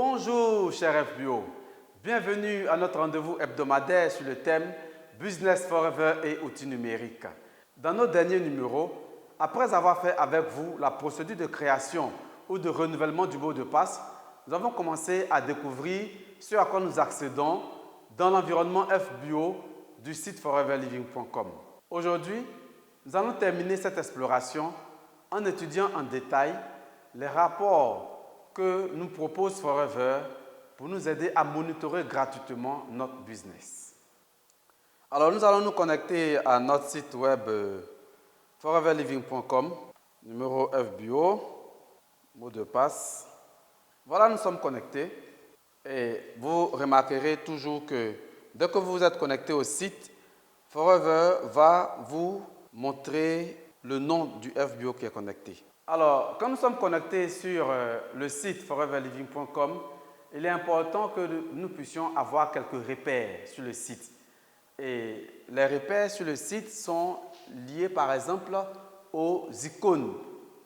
Bonjour chers FBO, bienvenue à notre rendez-vous hebdomadaire sur le thème Business Forever et outils numériques. Dans nos derniers numéros, après avoir fait avec vous la procédure de création ou de renouvellement du mot de passe, nous avons commencé à découvrir ce à quoi nous accédons dans l'environnement FBO du site foreverliving.com. Aujourd'hui, nous allons terminer cette exploration en étudiant en détail les rapports que nous propose Forever pour nous aider à monitorer gratuitement notre business. Alors, nous allons nous connecter à notre site web foreverliving.com, numéro FBO, mot de passe. Voilà, nous sommes connectés et vous remarquerez toujours que dès que vous êtes connecté au site, Forever va vous montrer le nom du FBO qui est connecté. Alors, quand nous sommes connectés sur le site foreverliving.com, il est important que nous puissions avoir quelques repères sur le site. Et les repères sur le site sont liés par exemple aux icônes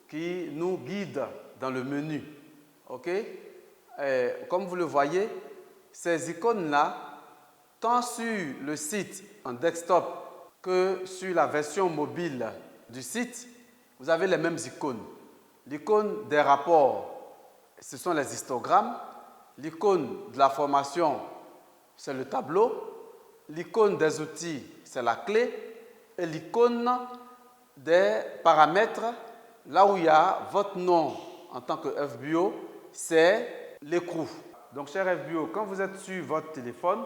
qui nous guident dans le menu. OK? Et comme vous le voyez, ces icônes-là, tant sur le site en desktop que sur la version mobile du site, vous avez les mêmes icônes. L'icône des rapports, ce sont les histogrammes. L'icône de la formation, c'est le tableau. L'icône des outils, c'est la clé. Et l'icône des paramètres, là où il y a votre nom en tant que FBO, c'est l'écrou. Donc, cher FBO, quand vous êtes sur votre téléphone,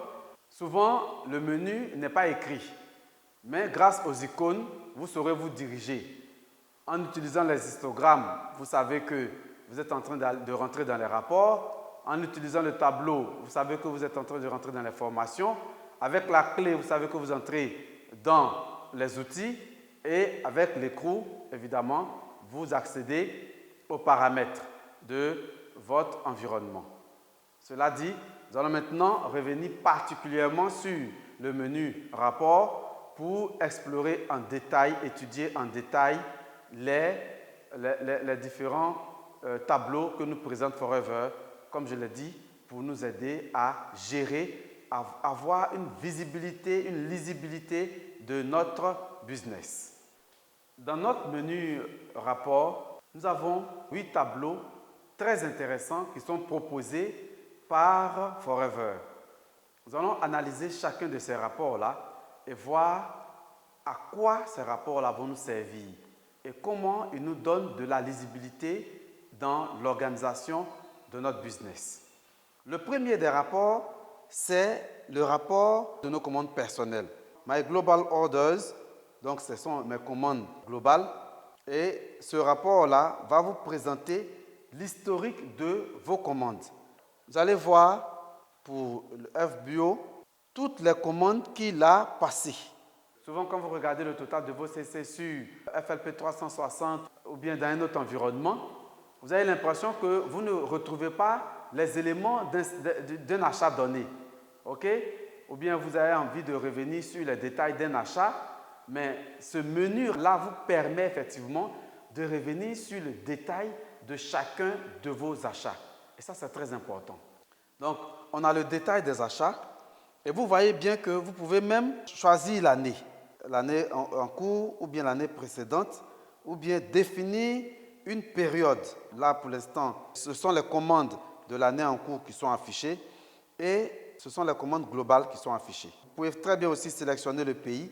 souvent le menu n'est pas écrit. Mais grâce aux icônes, vous saurez vous diriger. En utilisant les histogrammes, vous savez que vous êtes en train de rentrer dans les rapports. En utilisant le tableau, vous savez que vous êtes en train de rentrer dans les formations. Avec la clé, vous savez que vous entrez dans les outils. Et avec l'écrou, évidemment, vous accédez aux paramètres de votre environnement. Cela dit, nous allons maintenant revenir particulièrement sur le menu rapport pour explorer en détail, étudier en détail les différents tableaux que nous présente Forever, comme je l'ai dit, pour nous aider à gérer, à avoir une visibilité, une lisibilité de notre business. Dans notre menu rapport, nous avons 8 tableaux très intéressants qui sont proposés par Forever. Nous allons analyser chacun de ces rapports-là et voir à quoi ces rapports-là vont nous servir et comment ils nous donnent de la lisibilité dans l'organisation de notre business. Le premier des rapports, c'est le rapport de nos commandes personnelles. My Global Orders, donc ce sont mes commandes globales. Et ce rapport-là va vous présenter l'historique de vos commandes. Vous allez voir pour le FBO toutes les commandes qu'il a passées. Souvent, quand vous regardez le total de vos CC sur FLP 360 ou bien dans un autre environnement, vous avez l'impression que vous ne retrouvez pas les éléments d'un achat donné. OK? Ou bien vous avez envie de revenir sur les détails d'un achat, mais ce menu-là vous permet effectivement de revenir sur le détail de chacun de vos achats. Et ça, c'est très important. Donc, on a le détail des achats et vous voyez bien que vous pouvez même choisir l'année en cours ou bien l'année précédente ou bien définir une période. Là, pour l'instant, ce sont les commandes de l'année en cours qui sont affichées et ce sont les commandes globales qui sont affichées. Vous pouvez très bien aussi sélectionner le pays,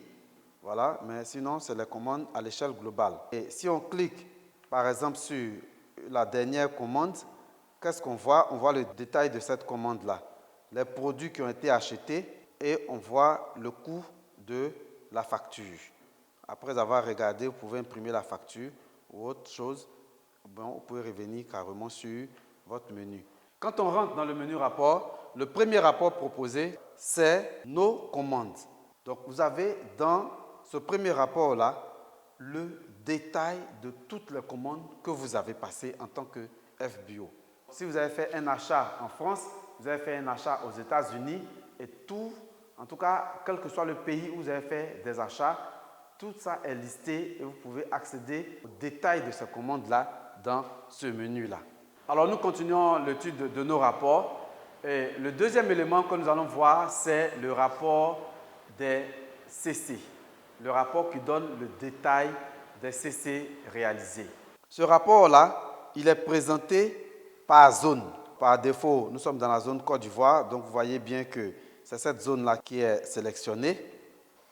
voilà, mais sinon, c'est les commandes à l'échelle globale. Et si on clique, par exemple, sur la dernière commande, qu'est-ce qu'on voit? On voit le détail de cette commande-là, les produits qui ont été achetés et on voit le coût de la facture. Après avoir regardé, vous pouvez imprimer la facture ou autre chose. Bon, vous pouvez revenir carrément sur votre menu. Quand on rentre dans le menu rapport, le premier rapport proposé, c'est nos commandes. Donc, vous avez dans ce premier rapport-là le détail de toutes les commandes que vous avez passées en tant que FBO. Si vous avez fait un achat en France, vous avez fait un achat aux États-Unis et tout, en tout cas, quel que soit le pays où vous avez fait des achats, tout ça est listé et vous pouvez accéder aux détails de ces commandes-là dans ce menu-là. Alors nous continuons l'étude de nos rapports. Et le deuxième élément que nous allons voir, c'est le rapport des CC. Le rapport qui donne le détail des CC réalisés. Ce rapport-là, il est présenté par zone. Par défaut, nous sommes dans la zone Côte d'Ivoire, donc vous voyez bien que c'est cette zone-là qui est sélectionnée.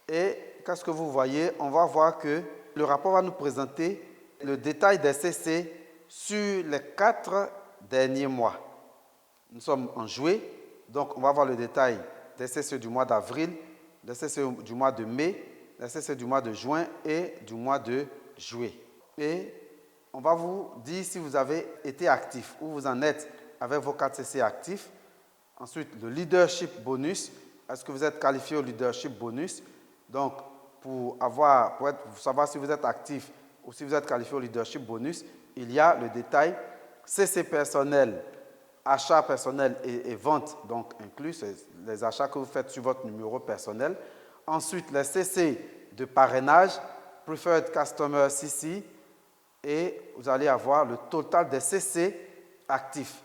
Et qu'est-ce que vous voyez? On va voir que le rapport va nous présenter le détail des CC sur les 4 derniers mois. Nous sommes en juillet, donc on va voir le détail des CC du mois d'avril, des CC du mois de mai, des CC du mois de juin et du mois de juillet. Et on va vous dire si vous avez été actif, où vous en êtes avec vos 4 CC actifs. Ensuite, le leadership bonus. Est-ce que vous êtes qualifié au leadership bonus? Donc, pour savoir si vous êtes actif ou si vous êtes qualifié au leadership bonus, il y a le détail CC personnel, achats personnels et ventes, donc inclus, c'est les achats que vous faites sur votre numéro personnel. Ensuite, les CC de parrainage, Preferred Customer CC, et vous allez avoir le total des CC actifs.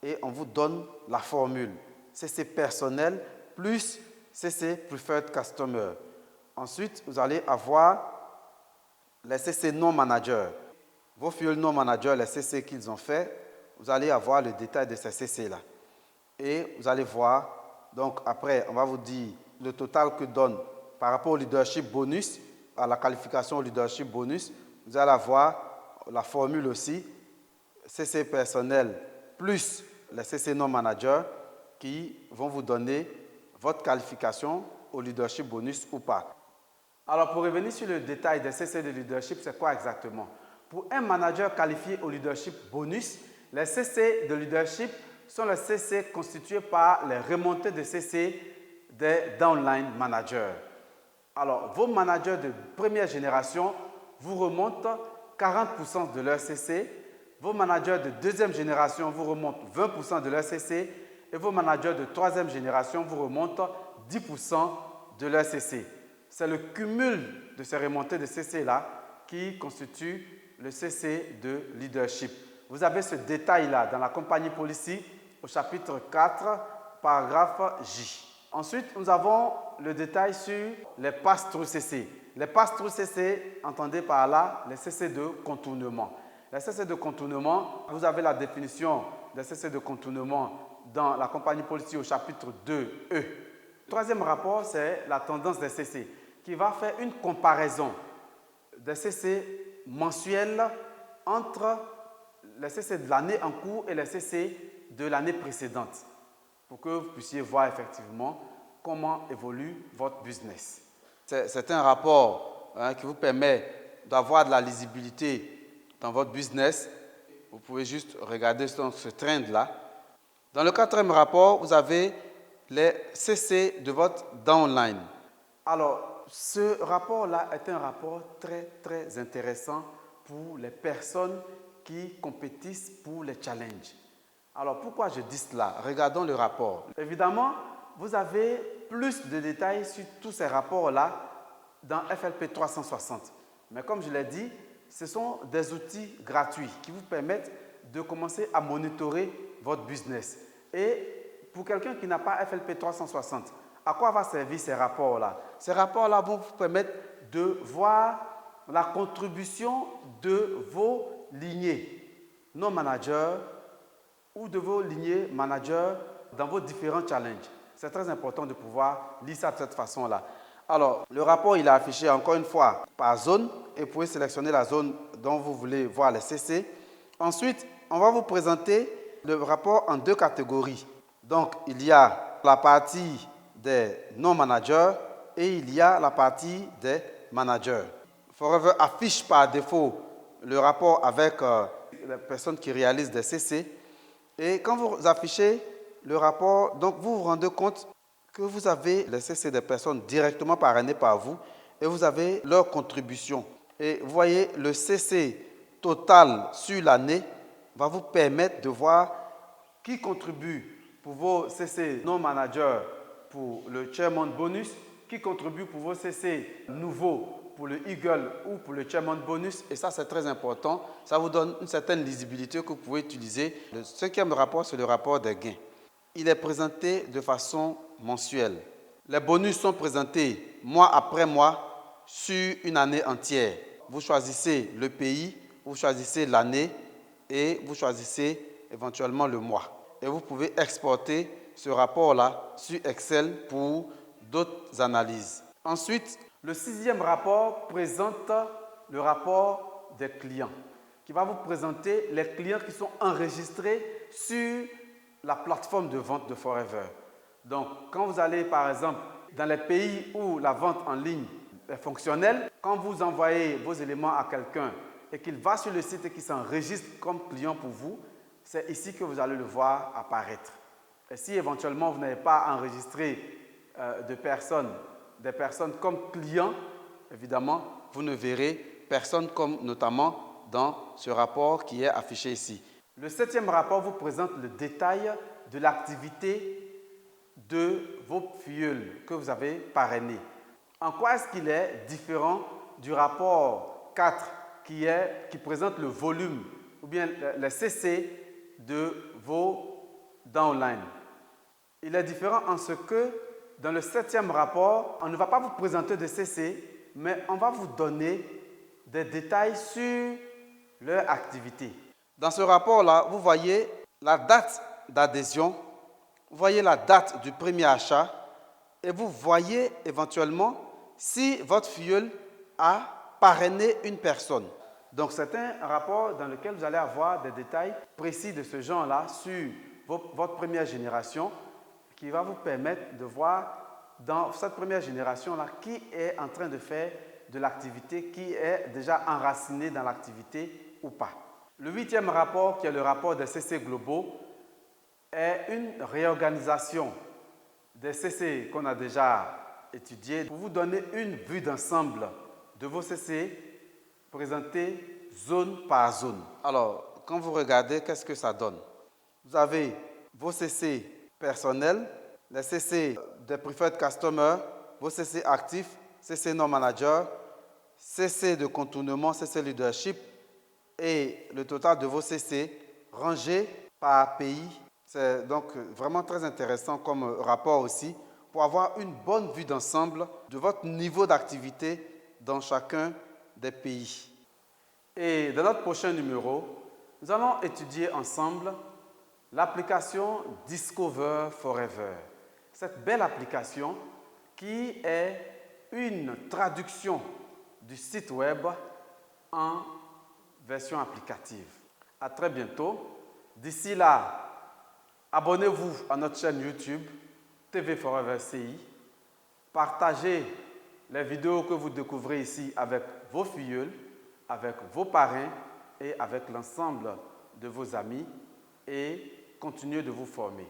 Et on vous donne la formule CC personnel plus CC Preferred Customer. Ensuite, vous allez avoir les CC non managers. Vos fuel non managers, les CC qu'ils ont fait, vous allez avoir le détail de ces CC-là. Et vous allez voir, donc après, on va vous dire le total que donne par rapport au leadership bonus, à la qualification au leadership bonus. Vous allez avoir la formule aussi, CC personnel plus les CC non managers qui vont vous donner votre qualification au leadership bonus ou pas. Alors, pour revenir sur le détail des CC de leadership, c'est quoi exactement? Pour un manager qualifié au leadership bonus, les CC de leadership sont les CC constitués par les remontées de CC des downline managers. Alors, vos managers de première génération vous remontent 40% de leur CC. Vos managers de deuxième génération vous remontent 20% de leur CC. Et vos managers de troisième génération vous remontent 10% de leur CC. C'est le cumul de ces remontées de CC-là qui constitue le CC de leadership. Vous avez ce détail-là dans la compagnie policy au chapitre 4, paragraphe J. Ensuite, nous avons le détail sur les pass-through CC. Les pass-through CC, entendez par là les CC de contournement. Les CC de contournement, vous avez la définition des CC de contournement dans la compagnie policy au chapitre 2E. Le troisième rapport, c'est la tendance des CC qui va faire une comparaison des CC mensuels entre les CC de l'année en cours et les CC de l'année précédente pour que vous puissiez voir effectivement comment évolue votre business. C'est un rapport qui vous permet d'avoir de la lisibilité dans votre business. Vous pouvez juste regarder ce trend-là. Dans le quatrième rapport, vous avez les CC de votre downline. Alors, ce rapport-là est un rapport très, très intéressant pour les personnes qui compétissent pour les challenges. Alors, pourquoi je dis cela? Regardons le rapport. Évidemment, vous avez plus de détails sur tous ces rapports-là dans FLP 360. Mais comme je l'ai dit, ce sont des outils gratuits qui vous permettent de commencer à monitorer votre business. Et pour quelqu'un qui n'a pas FLP 360, à quoi va servir ces rapports-là? Ces rapports-là vont vous permettre de voir la contribution de vos lignées non managers ou de vos lignées managers dans vos différents challenges. C'est très important de pouvoir lire ça de cette façon-là. Alors, le rapport, il est affiché encore une fois par zone et vous pouvez sélectionner la zone dont vous voulez voir les CC. Ensuite, on va vous présenter le rapport en 2 catégories. Donc, il y a la partie des non-managers et il y a la partie des managers. Forever affiche par défaut le rapport avec les personnes qui réalisent des CC. Et quand vous affichez le rapport, donc vous vous rendez compte que vous avez les CC des personnes directement parrainées par vous et vous avez leur contribution. Et vous voyez, le CC total sur l'année va vous permettre de voir qui contribue pour vos CC non-managers pour le Chairman Bonus, qui contribue pour vos CC nouveaux pour le Eagle ou pour le Chairman Bonus. Et ça, c'est très important. Ça vous donne une certaine lisibilité que vous pouvez utiliser. Le 5e rapport, c'est le rapport des gains. Il est présenté de façon mensuelle. Les bonus sont présentés mois après mois sur une année entière. Vous choisissez le pays, vous choisissez l'année et vous choisissez éventuellement le mois. Et vous pouvez exporter ce rapport-là sur Excel pour d'autres analyses. Ensuite, le 6e rapport présente le rapport des clients, qui va vous présenter les clients qui sont enregistrés sur la plateforme de vente de Forever. Donc, quand vous allez par exemple dans les pays où la vente en ligne est fonctionnelle, quand vous envoyez vos éléments à quelqu'un et qu'il va sur le site et qu'il s'enregistre comme client pour vous, c'est ici que vous allez le voir apparaître. Et si éventuellement vous n'avez pas enregistré des personnes comme clients, évidemment, vous ne verrez personne comme notamment dans ce rapport qui est affiché ici. Le 7e rapport vous présente le détail de l'activité de vos filleuls que vous avez parrainés. En quoi est-ce qu'il est différent du rapport 4 qui présente le volume ou bien les CC de vos downlines? Il est différent en ce que dans le 7e rapport, on ne va pas vous présenter de CC, mais on va vous donner des détails sur leur activité. Dans ce rapport-là, vous voyez la date d'adhésion, vous voyez la date du premier achat et vous voyez éventuellement si votre filleul a parrainé une personne. Donc, c'est un rapport dans lequel vous allez avoir des détails précis de ce genre-là sur votre première génération qui va vous permettre de voir dans cette première génération-là qui est en train de faire de l'activité, qui est déjà enraciné dans l'activité ou pas. Le 8e rapport, qui est le rapport des CC globaux, est une réorganisation des CC qu'on a déjà étudiés pour vous donner une vue d'ensemble de vos CC présentés zone par zone. Alors, quand vous regardez, qu'est-ce que ça donne? Vous avez vos CC personnels, les CC des preferred customers, vos CC actifs, CC non-manager, CC de contournement, CC leadership et le total de vos CC rangés par pays. C'est donc vraiment très intéressant comme rapport aussi pour avoir une bonne vue d'ensemble de votre niveau d'activité dans chacun des pays. Et dans notre prochain numéro, nous allons étudier ensemble l'application Discover Forever. Cette belle application qui est une traduction du site web en version applicative. À très bientôt. D'ici là, abonnez-vous à notre chaîne YouTube TV Forever CI. Partagez les vidéos que vous découvrez ici avec vos filleuls, avec vos parrains et avec l'ensemble de vos amis et continuez de vous former.